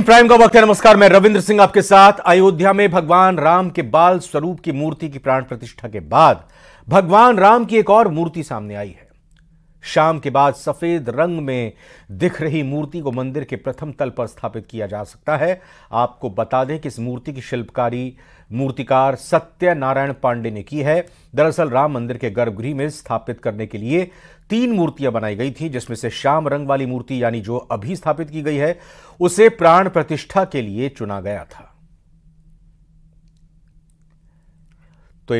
Prime का वक्त है। नमस्कार, मैं रविंद्र सिंह आपके साथ। अयोध्या में भगवान राम के बाल स्वरूप की मूर्ति की प्राण प्रतिष्ठा के बाद भगवान राम की एक और मूर्ति सामने आई है। शाम के बाद सफेद रंग में दिख रही मूर्ति को मंदिर के प्रथम तल पर स्थापित किया जा सकता है। आपको बता दें कि इस मूर्ति की शिल्पकारी मूर्तिकार सत्यनारायण पांडे ने की है। दरअसल राम मंदिर के गर्भगृह में स्थापित करने के लिए 3 मूर्तियां बनाई गई थी, जिसमें से श्याम रंग वाली मूर्ति यानी जो अभी स्थापित की गई है उसे प्राण प्रतिष्ठा के लिए चुना गया था। तो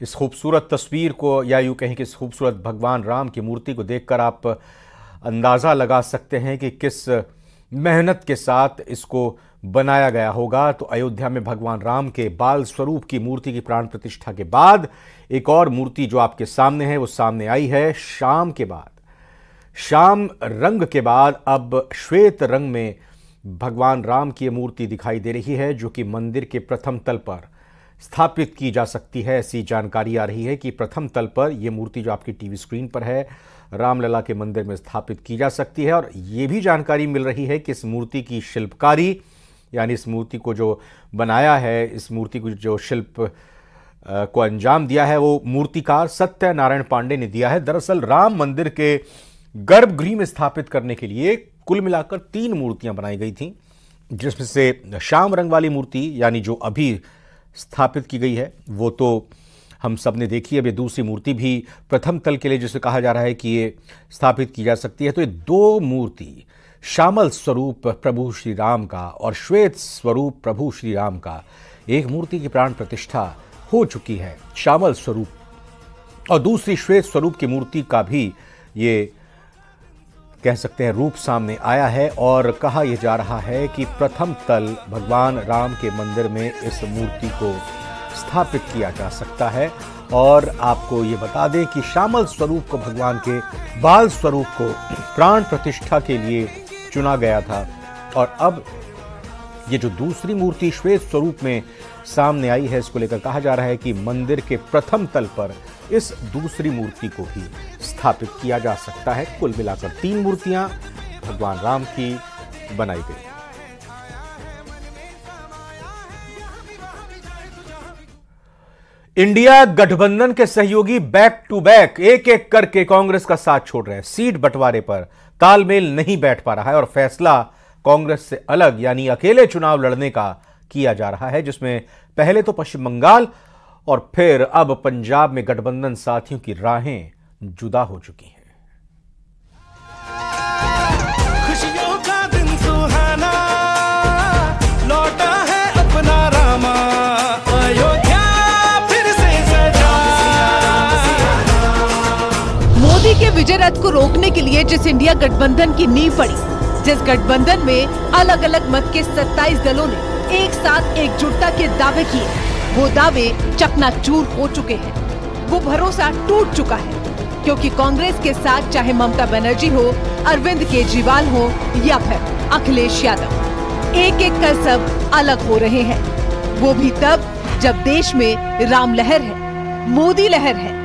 इस खूबसूरत तस्वीर को, या यूं कहें कि इस खूबसूरत भगवान राम की मूर्ति को देखकर आप अंदाजा लगा सकते हैं कि किस मेहनत के साथ इसको बनाया गया होगा। तो अयोध्या में भगवान राम के बाल स्वरूप की मूर्ति की प्राण प्रतिष्ठा के बाद एक और मूर्ति जो आपके सामने है वो सामने आई है। शाम रंग के बाद अब श्वेत रंग में भगवान राम की मूर्ति दिखाई दे रही है, जो कि मंदिर के प्रथम तल पर स्थापित की जा सकती है। ऐसी जानकारी आ रही है कि प्रथम तल पर यह मूर्ति जो आपकी टीवी स्क्रीन पर है रामलला के मंदिर में स्थापित की जा सकती है। और यह भी जानकारी मिल रही है कि इस मूर्ति की शिल्पकारी, यानी इस मूर्ति को जो बनाया है, इस मूर्ति को जो शिल्प को अंजाम दिया है वो मूर्तिकार सत्यनारायण पांडे ने दिया है। दरअसल राम मंदिर के गर्भगृह में स्थापित करने के लिए कुल मिलाकर 3 मूर्तियां बनाई गई थी, जिसमें से श्याम रंग वाली मूर्ति यानी जो अभी स्थापित की गई है वो तो हम सब ने देखी है। अभी दूसरी मूर्ति भी प्रथम तल के लिए जिसे कहा जा रहा है कि ये स्थापित की जा सकती है। तो ये 2 मूर्ति, श्यामल स्वरूप प्रभु श्री राम का और श्वेत स्वरूप प्रभु श्री राम का, एक मूर्ति की प्राण प्रतिष्ठा हो चुकी है श्यामल स्वरूप, और दूसरी श्वेत स्वरूप की मूर्ति का भी ये कह सकते हैं रूप सामने आया है। और कहा यह जा रहा है कि प्रथम तल भगवान राम के मंदिर में इस मूर्ति को स्थापित किया जा सकता है। और आपको ये बता दें कि श्यामल स्वरूप को, भगवान के बाल स्वरूप को प्राण प्रतिष्ठा के लिए चुना गया था। और अब ये जो दूसरी मूर्ति श्वेत स्वरूप में सामने आई है, इसको लेकर कहा जा रहा है कि मंदिर के प्रथम तल पर इस दूसरी मूर्ति को भी स्थापित किया जा सकता है। कुल मिलाकर 3 मूर्तियां भगवान राम की बनाई गई। इंडिया गठबंधन के सहयोगी बैक टू बैक एक एक करके कांग्रेस का साथ छोड़ रहे हैं। सीट बंटवारे पर तालमेल नहीं बैठ पा रहा है और फैसला कांग्रेस से अलग यानी अकेले चुनाव लड़ने का किया जा रहा है, जिसमें पहले तो पश्चिम बंगाल और फिर अब पंजाब में गठबंधन साथियों की राहें जुदा हो चुकी हैं। खुशियों का दिन सुहाना लौटा है अपना रामा, अयोध्या फिर से सजा। मोदी के विजय रथ को रोकने के लिए जिस इंडिया गठबंधन की नींव पड़ी, जिस गठबंधन में अलग अलग मत के 27 दलों ने एक साथ एकजुटता के दावे किए, वो दावे चकनाचूर हो चुके हैं। वो भरोसा टूट चुका है, क्योंकि कांग्रेस के साथ चाहे ममता बनर्जी हो, अरविंद केजरीवाल हो या फिर अखिलेश यादव, एक एक कर सब अलग हो रहे हैं। वो भी तब जब देश में राम लहर है, मोदी लहर है।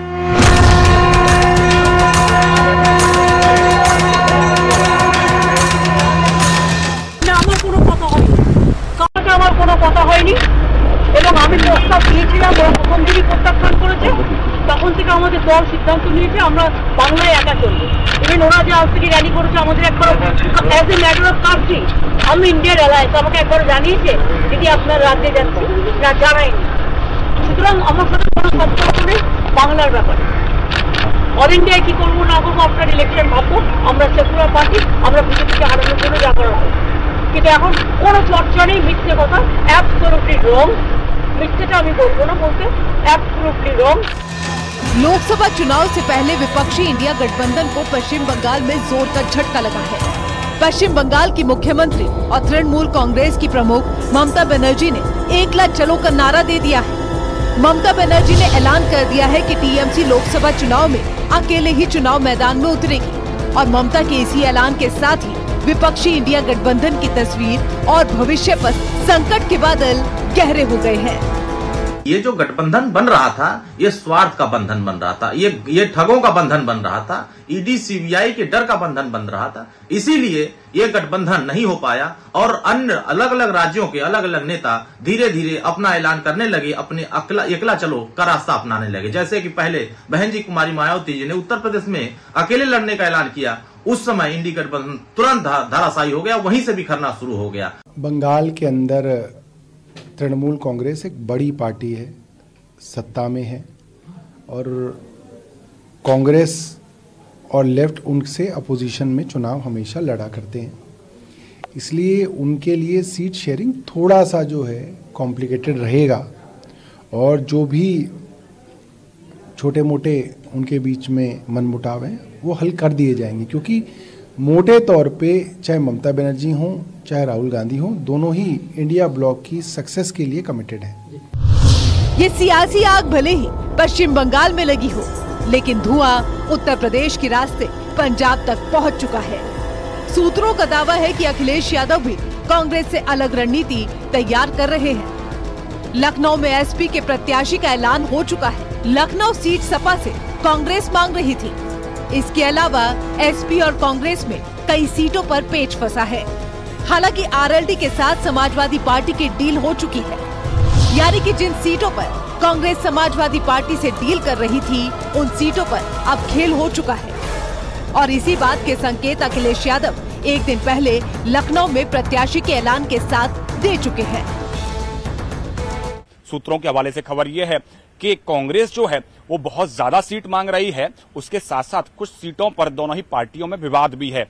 আমার কোনো কথা হয়নি এবং আমি প্রস্তাব দিয়েছিলাম, প্রথম দিনই প্রত্যাখ্যান করেছে। তখন থেকে আমাদের দল সিদ্ধান্ত নিয়েছে আমরা বাংলায় একা চলবো। ইভেন ওরা যে আজ থেকে র্যালি করেছে আমাদের একবার as a matter of country, আমি ইন্ডিয়ার অ্যালায়েন্স আমাকে একবার জানিয়েছে যদি আপনার রাজ্যে যাচ্ছি না, জানায়নি। সুতরাং আমার সাথে কোনো সম্পর্ক নেই বাংলার ব্যাপারে। অল ইন্ডিয়ায় কি করবো না করবো আপনার ইলেকশন ভাববো। আমরা সেকুলার পার্টি, আমরা বিজেপিকে হারানোর জন্য যা করা হবে। কিন্তু এখন কোনো চর্চা নেই, মিথ্যে কথা, অ্যাবসলিউটলি রং। মিথ্যেটা আমি বলবো না, বলতে অ্যাবসলিউটলি রং। लोकसभा चुनाव से पहले विपक्षी इंडिया गठबंधन को पश्चिम बंगाल में जोर का झटका लगा है। पश्चिम बंगाल की मुख्यमंत्री और तृणमूल कांग्रेस की प्रमुख ममता बनर्जी ने एकला चलो का नारा दे दिया है। ममता बनर्जी ने ऐलान कर दिया है कि टीएमसी लोकसभा चुनाव में अकेले ही चुनाव मैदान में उतरेगी। और ममता के इसी ऐलान के साथ ही विपक्षी इंडिया गठबंधन की तस्वीर और भविष्य पर संकट के बादल गहरे हो गए हैं। ये जो गठबंधन बन रहा था, ये स्वार्थ का बंधन बन रहा था, ये ठगों का बंधन बन रहा था, ईडी सीबीआई के डर का बंधन बन रहा था। इसीलिए ये गठबंधन नहीं हो पाया और अन्य अलग अलग राज्यों के अलग अलग नेता धीरे धीरे अपना ऐलान करने लगे, अपने एकला चलो का रास्ता अपनाने लगे। जैसे कि पहले बहन जी कुमारी मायावती जी ने उत्तर प्रदेश में अकेले लड़ने का ऐलान किया, उस समय इंडी गठबंधन तुरंत धराशायी हो गया, वहीं से बिखरना शुरू हो गया। बंगाल के अंदर तृणमूल कांग्रेस एक बड़ी पार्टी है, सत्ता में है और कांग्रेस और लेफ्ट उनसे अपोजिशन में चुनाव हमेशा लड़ा करते हैं, इसलिए उनके लिए सीट शेयरिंग थोड़ा सा जो है कॉम्प्लिकेटेड रहेगा और जो भी छोटे मोटे उनके बीच में मनमुटाव हैं वो हल कर दिए जाएंगे, क्योंकि मोटे तौर पे चाहे ममता बनर्जी हों चाहे राहुल गांधी हों, दोनों ही इंडिया ब्लॉक की सक्सेस के लिए कमिटेड हैं। ये सियासी आग भले ही पश्चिम बंगाल में लगी हो, लेकिन धुआं उत्तर प्रदेश के रास्ते पंजाब तक पहुंच चुका है। सूत्रों का दावा है कि अखिलेश यादव भी कांग्रेस से अलग रणनीति तैयार कर रहे हैं। लखनऊ में एसपी के प्रत्याशी का ऐलान हो चुका है। लखनऊ सीट सपा से कांग्रेस मांग रही थी। इसके अलावा एसपी और कांग्रेस में कई सीटों पर पेच फंसा है। हालांकि आरएलडी के साथ समाजवादी पार्टी की डील हो चुकी है, यानी कि जिन सीटों पर कांग्रेस समाजवादी पार्टी से डील कर रही थी, उन सीटों पर अब खेल हो चुका है। और इसी बात के संकेत अखिलेश यादव एक दिन पहले लखनऊ में प्रत्याशी के ऐलान के साथ दे चुके हैं। सूत्रों के हवाले से खबर यह है कि कांग्रेस जो है वो बहुत ज्यादा सीट मांग रही है, उसके साथ साथ कुछ सीटों पर दोनों ही पार्टियों में विवाद भी है।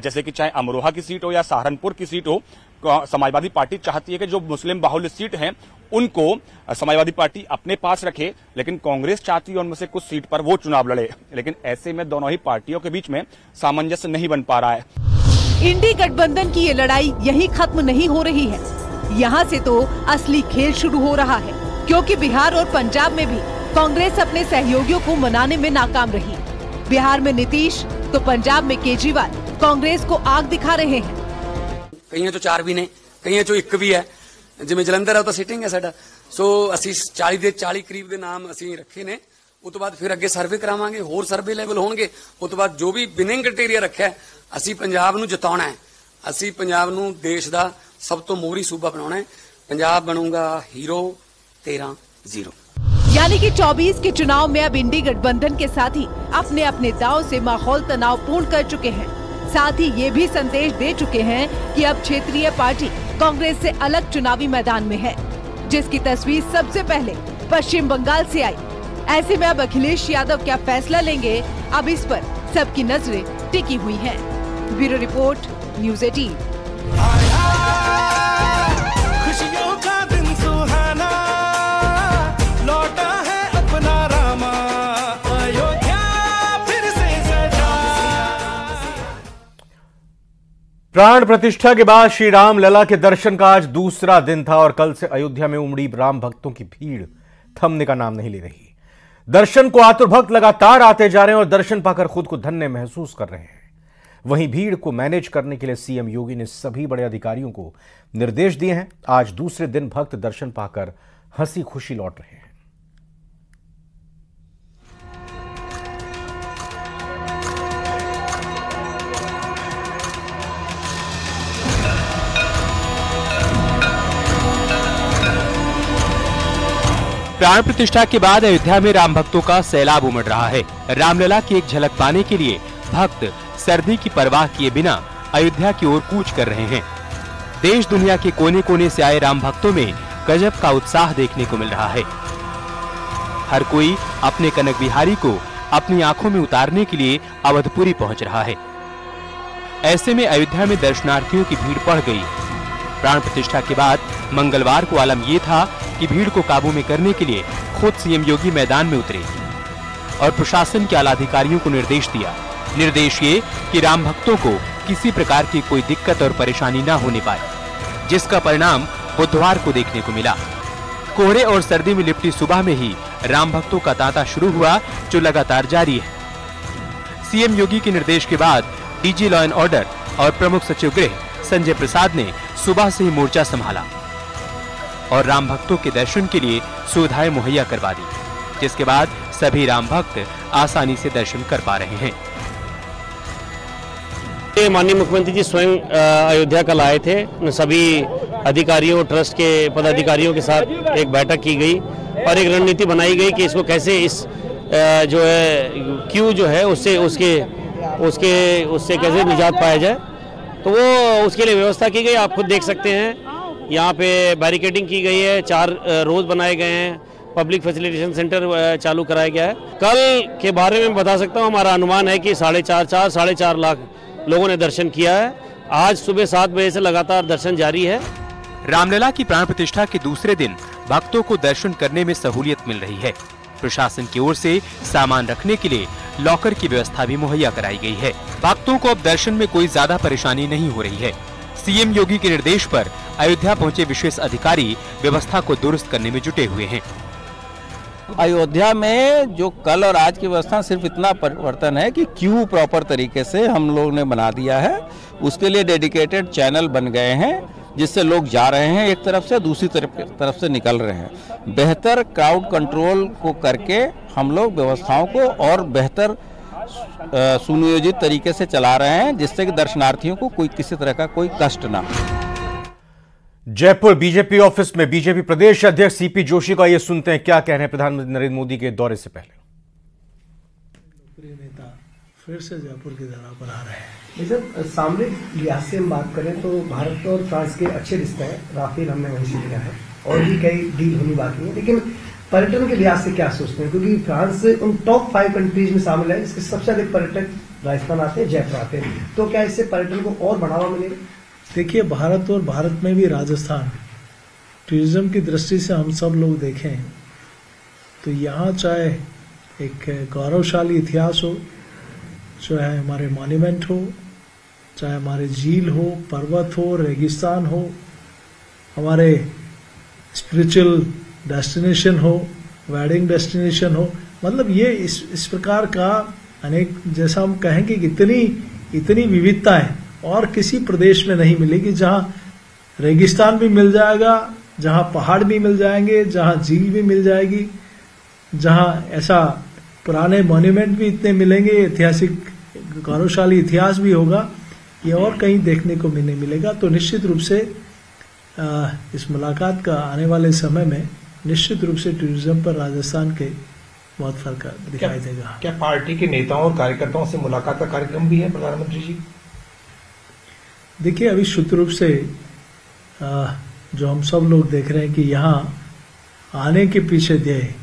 जैसे कि चाहे अमरोहा की सीट हो या सहारनपुर की सीट हो, समाजवादी पार्टी चाहती है कि जो मुस्लिम बाहुल्य सीट हैं उनको समाजवादी पार्टी अपने पास रखे, लेकिन कांग्रेस चाहती है उनमें से कुछ सीट पर वो चुनाव लड़े। लेकिन ऐसे में दोनों ही पार्टियों के बीच में सामंजस्य नहीं बन पा रहा है। इंडी गठबंधन की ये लड़ाई यहीं खत्म नहीं हो रही है, यहाँ से तो असली खेल शुरू हो रहा है, क्योंकि बिहार और पंजाब में भी कांग्रेस अपने सहयोगियों को मनाने में नाकाम रही। बिहार में नीतीश तो पंजाब में केजरीवाल कांग्रेस को आग दिखा रहे हैं। कई तो 4 भी ने, कई चो 1 भी है। जिमें जलंधर है तो सिटिंग है साडा, सो असी 40 करीब के नाम असी रखे ने। उस तो बाद फिर अगे सर्वे करावांगे, होर सर्वे लेवल होणगे। उस तो बाद जो भी बिनिंग क्राइटेरिया रखा है, असी पंजाब नूं जिताउणा है, असी पंजाब नूं देश दा सब तो मोहरी सूबा बनाउणा है। पंजाब बनूंगा हीरो 13-0। यानी कि 24 के चुनाव में अब इंडी गठबंधन के साथी अपने अपने दांव से माहौल तनावपूर्ण कर चुके हैं। साथ ही ये भी संदेश दे चुके हैं कि अब क्षेत्रीय पार्टी कांग्रेस से अलग चुनावी मैदान में है, जिसकी तस्वीर सबसे पहले पश्चिम बंगाल से आई। ऐसे में अब अखिलेश यादव क्या फैसला लेंगे, अब इस पर सबकी नजरें टिकी हुई हैं। Bureau report, news 18। खुशियों का दिन सुहाना, लौटा है अपना रामा, अयोध्या फिर से सजा। प्राण प्रतिष्ठा के बाद श्री राम लला के दर्शन का आज दूसरा दिन था और कल से अयोध्या में उमड़ी राम भक्तों की भीड़ थमने का नाम नहीं ले रही। दर्शन को आतुर भक्त लगातार आते जा रहे हैं और दर्शन पाकर खुद को धन्य महसूस कर रहे हैं। वहीं भीड़ को मैनेज करने के लिए सीएम योगी ने सभी बड़े अधिकारियों को निर्देश दिए हैं। आज दूसरे दिन भक्त दर्शन पाकर हंसी खुशी लौट रहे हैं। प्राण प्रतिष्ठा के बाद अयोध्या में राम भक्तों का सैलाब उमड़ रहा है। रामलला की एक झलक पाने के लिए भक्त सर्दी की परवाह किए बिना अयोध्या की ओर कूच कर रहे हैं। देश दुनिया के कोने कोने से आए राम भक्तों में गजब का उत्साह देखने को मिल रहा है। हर कोई अपने कनक बिहारी को अपनी आंखों में उतारने के लिए अवधपुरी पहुंच रहा है। ऐसे में अयोध्या में दर्शनार्थियों की भीड़ बढ़ गई। प्राण प्रतिष्ठा के बाद मंगलवार को आलम ये था कि भीड़ को काबू में करने के लिए खुद सीएम योगी मैदान में उतरे और प्रशासन के आला अधिकारियों को निर्देश दिया। निर्देश ये कि राम भक्तों को किसी प्रकार की कोई दिक्कत और परेशानी न होने पाए, जिसका परिणाम बुधवार को देखने को मिला। कोहरे और सर्दी में लिपटी सुबह में ही राम भक्तों का तांता शुरू हुआ, जो लगातार जारी है। सीएम योगी के निर्देश के बाद डीजी लॉ एंड ऑर्डर और प्रमुख सचिव गृह संजय प्रसाद ने सुबह से ही मोर्चा संभाला। और राम भक्तों के दर्शन के लिए सुविधाएं मुहैया करवा दी, जिसके बाद सभी राम भक्त आसानी से दर्शन कर पा रहे हैं। माननीय मुख्यमंत्री जी स्वयं अयोध्या कल आए थे। सभी अधिकारियों, ट्रस्ट के पदाधिकारियों के साथ एक बैठक की गई और एक रणनीति बनाई गई कि इसको कैसे इस जो है क्यू जो है उससे कैसे निजात पाया जाए। तो वो उसके लिए व्यवस्था की गई। आप खुद देख सकते हैं यहाँ पे बैरिकेडिंग की गई है, 4 रोज बनाए गए हैं, पब्लिक फैसिलिटेशन सेंटर चालू कराया गया है। कल के बारे में बता सकता हूँ, हमारा अनुमान है कि 4.5 लाख लोगों ने दर्शन किया है। आज सुबह 7 बजे से लगातार दर्शन जारी है। रामलला की प्राण प्रतिष्ठा के दूसरे दिन भक्तों को दर्शन करने में सहूलियत मिल रही है। प्रशासन की ओर से सामान रखने के लिए लॉकर की व्यवस्था भी मुहैया कराई गई है। भक्तों को अब दर्शन में कोई ज्यादा परेशानी नहीं हो रही है। सीएम योगी के निर्देश पर अयोध्या पहुंचे विशेष अधिकारी व्यवस्था को दुरुस्त करने में जुटे हुए हैं। अयोध्या में जो कल और आज की व्यवस्था सिर्फ इतना परिवर्तन है कि क्यू प्रॉपर तरीके से हम लोग ने बना दिया है। उसके लिए डेडिकेटेड चैनल बन गए हैं जिससे लोग जा रहे हैं एक तरफ से, दूसरी तरफ से निकल रहे हैं। बेहतर क्राउड कंट्रोल को करके हम लोग व्यवस्थाओं को और बेहतर सुनियोजित तरीके से चला रहे हैं, जिससे कि दर्शनार्थियों को कोई किसी तरह का कोई कष्ट ना हो। जयपुर बीजेपी ऑफिस में बीजेपी प्रदेश अध्यक्ष सीपी जोशी का ये सुनते हैं क्या कह रहे हैं प्रधानमंत्री नरेंद्र मोदी के दौरे से पहले। लोकप्रिय नेता फिर से जयपुर की धरा पर आ रहे हैं। सर, सामरिक लिहाज से हम बात करें तो भारत और फ्रांस के अच्छे रिश्ते हैं। राफेल हमने वहीं से लिया है और भी कई डील होनी बाकी है, लेकिन पर्यटन के लिहाज से क्या सोचते हैं, क्योंकि फ्रांस उन टॉप 5 कंट्रीज में शामिल है जिसके सबसे अधिक पर्यटक राजस्थान आते हैं, जयपुर आते हैं। तो क्या इससे पर्यटन को और बढ़ावा मिलेगा? देखिए, भारत और भारत में भी राजस्थान टूरिज्म की दृष्टि से हम सब लोग देखें तो यहाँ चाहे एक गौरवशाली इतिहास हो, चाहे हमारे मॉन्यूमेंट हो, चाहे हमारे झील हो, पर्वत हो, रेगिस्तान हो, हमारे स्पिरिचुअल डेस्टिनेशन हो, वेडिंग डेस्टिनेशन हो, मतलब ये इस प्रकार का अनेक, जैसा हम कहेंगे कि इतनी विविधता है और किसी प्रदेश में नहीं मिलेगी, जहाँ रेगिस्तान भी मिल जाएगा, जहाँ पहाड़ भी मिल जाएंगे, जहाँ झील भी मिल जाएगी, जहाँ ऐसा पुराने मॉन्यूमेंट भी इतने मिलेंगे, ऐतिहासिक गौरवशाली इतिहास भी होगा, ये और कहीं देखने को नहीं मिलेगा। तो निश्चित रूप से इस मुलाकात का आने वाले समय में निश्चित रूप से टूरिज्म पर राजस्थान के बहुत फर्क दिखाई देगा। क्या पार्टी के नेताओं और कार्यकर्ताओं से मुलाकात का कार्यक्रम भी है प्रधानमंत्री जी? देखिए, अभी शुद्ध रूप से जो हम सब लोग देख रहे हैं कि यहाँ आने के पीछे ध्येय,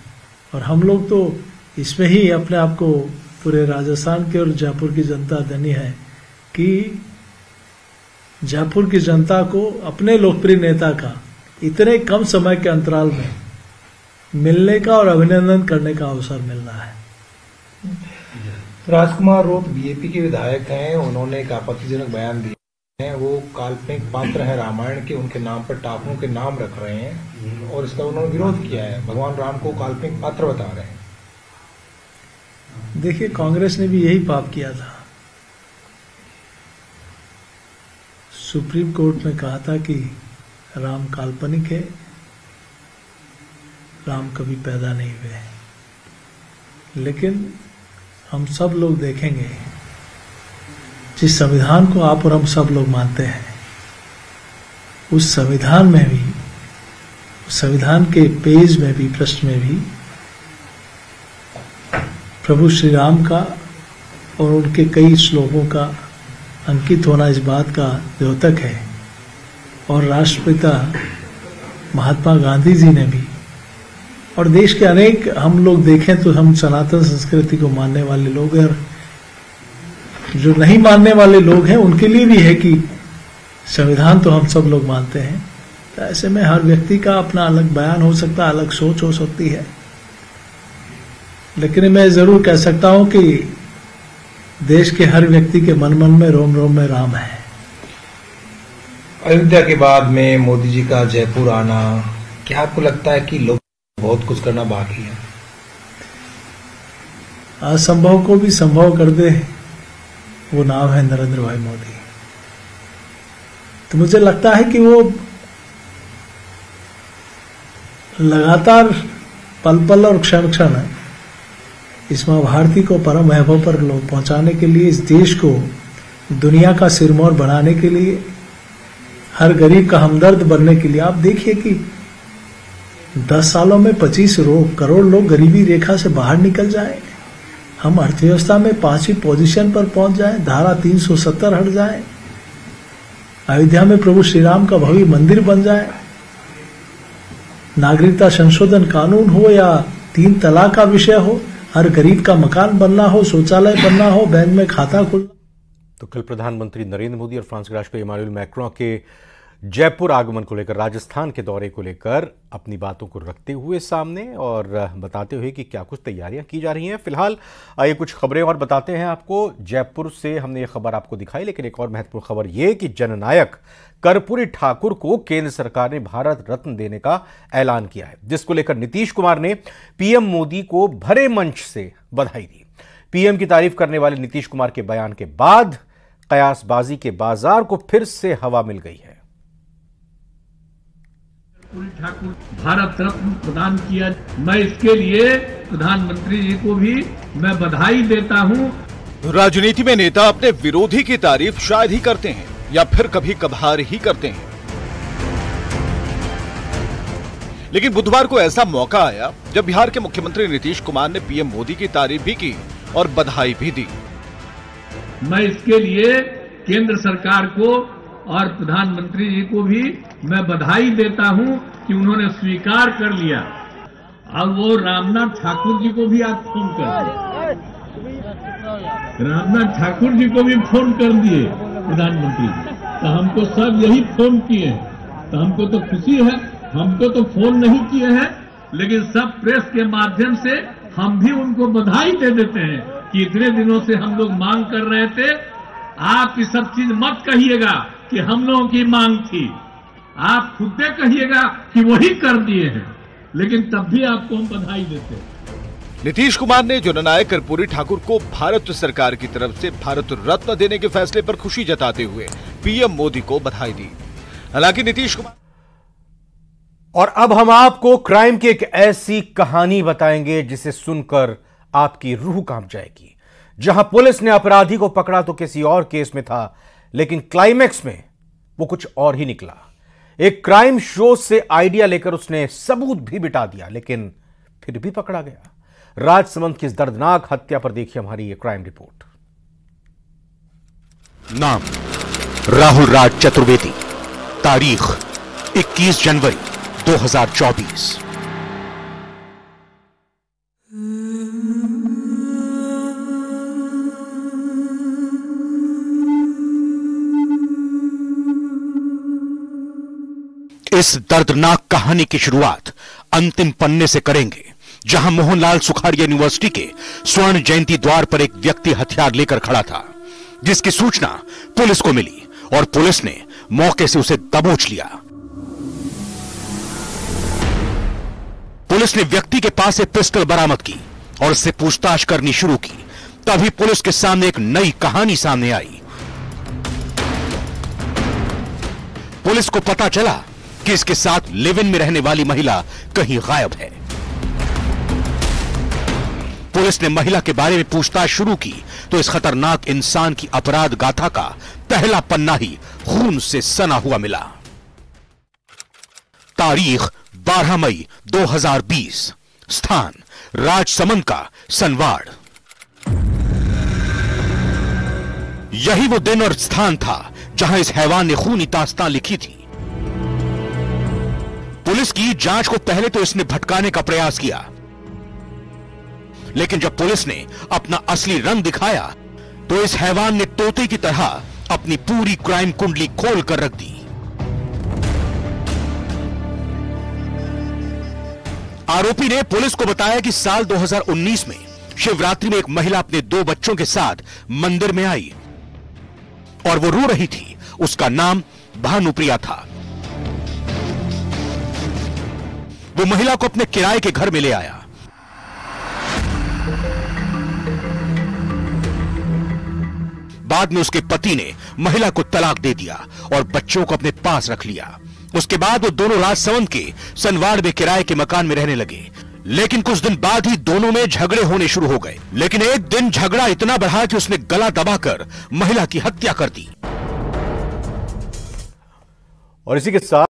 और हम लोग तो इसमें ही अपने आप को पूरे राजस्थान के और जयपुर की जनता धन्य है कि जयपुर की जनता को अपने लोकप्रिय नेता का इतने कम समय के अंतराल में मिलने का और अभिनंदन करने का अवसर मिल रहा है। राजकुमार रोत बीजेपी के विधायक हैं, उन्होंने एक आपत्तिजनक बयान दिया है। वो काल्पनिक पात्र है रामायण के, उनके नाम पर टापुओं के नाम रख रहे हैं और इसका उन्होंने विरोध किया है। भगवान राम को काल्पनिक पात्र बता रहे हैं। देखिए, कांग्रेस ने भी यही पाप किया था। सुप्रीम कोर्ट ने कहा था कि राम काल्पनिक है, राम कभी पैदा नहीं हुए। लेकिन हम सब लोग देखेंगे, जिस संविधान को आप और हम सब लोग मानते हैं, उस संविधान में भी, उस संविधान के पेज में भी, पृष्ठ में भी प्रभु श्री राम का और उनके कई श्लोकों का अंकित होना इस बात का द्योतक है। और राष्ट्रपिता महात्मा गांधी जी ने भी, और देश के अनेक, हम लोग देखें तो हम सनातन संस्कृति को मानने वाले लोग हैं, और जो नहीं मानने वाले लोग हैं उनके लिए भी है कि संविधान तो हम सब लोग मानते हैं। तो ऐसे में हर व्यक्ति का अपना अलग बयान हो सकता है, अलग सोच हो सकती है, लेकिन मैं जरूर कह सकता हूं कि देश के हर व्यक्ति के मन मन में रोम रोम में राम है। अयोध्या के बाद में मोदी जी का जयपुर आना, क्या आपको लगता है कि लोग बहुत कुछ करना बाकी है? असंभव को भी संभव कर दे, वो नाम है नरेंद्र भाई मोदी। तो मुझे लगता है कि वो लगातार पल पल और क्षण क्षण इस माँ भारती को परम वैभव पर पहुंचाने के लिए, इस देश को दुनिया का सिरमौर बनाने के लिए, हर गरीब का हमदर्द बनने के लिए। आप देखिए कि 10 सालों में 25 करोड़ लोग गरीबी रेखा से बाहर निकल जाए, हम अर्थव्यवस्था में 5वीं पोजीशन पर पहुंच जाए, धारा 370 हट जाए, अयोध्या में प्रभु श्री राम का भव्य मंदिर बन जाए, नागरिकता संशोधन कानून हो या 3 तलाक का विषय हो, हर गरीब का मकान बनना हो, शौचालय बनना हो, बैंक में खाता खुलना। तो कल प्रधानमंत्री नरेंद्र मोदी और फ्रांस के राष्ट्रपति इमानुएल मैक्रों के जयपुर आगमन को लेकर, राजस्थान के दौरे को लेकर अपनी बातों को रखते हुए सामने और बताते हुए कि क्या कुछ तैयारियां की जा रही हैं। फिलहाल आइए कुछ खबरें और बताते हैं आपको। जयपुर से हमने ये खबर आपको दिखाई, लेकिन एक और महत्वपूर्ण खबर ये कि जननायक कर्पूरी ठाकुर को केंद्र सरकार ने भारत रत्न देने का ऐलान किया है, जिसको लेकर नीतीश कुमार ने पीएम मोदी को भरे मंच से बधाई दी। पीएम की तारीफ करने वाले नीतीश कुमार के बयान के बाद कयासबाजी के बाजार को फिर से हवा मिल गई है। ठाकुर भारत रत्न प्रदान किया, मैं इसके लिए प्रधानमंत्री जी को भी मैं बधाई देता हूं। राजनीति में नेता अपने विरोधी की तारीफ शायद ही करते हैं या फिर कभी कभार ही करते हैं, लेकिन बुधवार को ऐसा मौका आया जब बिहार के मुख्यमंत्री नीतीश कुमार ने पीएम मोदी की तारीफ भी की और बधाई भी दी। मैं इसके लिए केंद्र सरकार को और प्रधानमंत्री जी को भी मैं बधाई देता हूं कि उन्होंने स्वीकार कर लिया। अब वो रामनाथ ठाकुर जी को भी आप फोन कर दिए, रामनाथ ठाकुर जी को भी फोन कर दिए प्रधानमंत्री जी, तो हमको सब यही फोन किए, तो हमको तो खुशी है। हमको तो फोन नहीं किए हैं, लेकिन सब प्रेस के माध्यम से हम भी उनको बधाई दे देते हैं कि इतने दिनों से हम लोग मांग कर रहे थे। आप ये सब चीज मत कहिएगा कि हम लोगों की मांग थी, आप खुद से कहिएगा कि वही कर दिए हैं, लेकिन तब भी आपको हम बधाई देते हैं। नीतीश कुमार ने जननायक कर्पूरी ठाकुर को भारत सरकार की तरफ से भारत रत्न देने के फैसले पर खुशी जताते हुए पीएम मोदी को बधाई दी। हालांकि नीतीश कुमार और अब हम आपको क्राइम की एक ऐसी कहानी बताएंगे जिसे सुनकर आपकी रूह कांप जाएगी, जहां पुलिस ने अपराधी को पकड़ा तो किसी और केस में था, लेकिन क्लाइमैक्स में वो कुछ और ही निकला। एक क्राइम शो से आइडिया लेकर उसने सबूत भी बिटा दिया, लेकिन फिर भी पकड़ा गया। राजसमंद की इस दर्दनाक हत्या पर देखिए हमारी ये क्राइम रिपोर्ट। नाम राहुल राज चतुर्वेदी, तारीख 21 जनवरी 2024। इस दर्दनाक कहानी की शुरुआत अंतिम पन्ने से करेंगे, जहां मोहनलाल सुखाड़िया यूनिवर्सिटी के स्वर्ण जयंती द्वार पर एक व्यक्ति हथियार लेकर खड़ा था, जिसकी सूचना पुलिस को मिली और पुलिस ने मौके से उसे दबोच लिया। पुलिस ने व्यक्ति के पास से पिस्टल बरामद की और उससे पूछताछ करनी शुरू की। तभी पुलिस के सामने एक नई कहानी सामने आई। पुलिस को पता चला कि इसके साथ लिव इन में रहने वाली महिला कहीं गायब है। पुलिस ने महिला के बारे में पूछताछ शुरू की तो इस खतरनाक इंसान की अपराध गाथा का पहला पन्ना ही खून से सना हुआ मिला। तारीख 12 मई 2020, स्थान राजसमंद का सनवाड़। यही वो दिन और स्थान था जहां इस हैवान ने खूनी दास्तां लिखी थी। पुलिस की जांच को पहले तो इसने भटकाने का प्रयास किया, लेकिन जब पुलिस ने अपना असली रंग दिखाया तो इस हैवान ने तोते की तरह अपनी पूरी क्राइम कुंडली खोल कर रख दी। आरोपी ने पुलिस को बताया कि साल 2019 में शिवरात्रि में एक महिला अपने 2 बच्चों के साथ मंदिर में आई और वो रो रही थी। उसका नाम भानुप्रिया था। वो महिला को अपने किराए के घर में ले आया। बाद में उसके पति ने महिला को तलाक दे दिया और बच्चों को अपने पास रख लिया। उसके बाद वो दोनों राजसमंद के सनवाड़ में किराए के मकान में रहने लगे। लेकिन कुछ दिन बाद ही दोनों में झगड़े होने शुरू हो गए। लेकिन एक दिन झगड़ा इतना बढ़ा कि उसने गला दबाकर महिला की हत्या कर दी। और इसी के साथ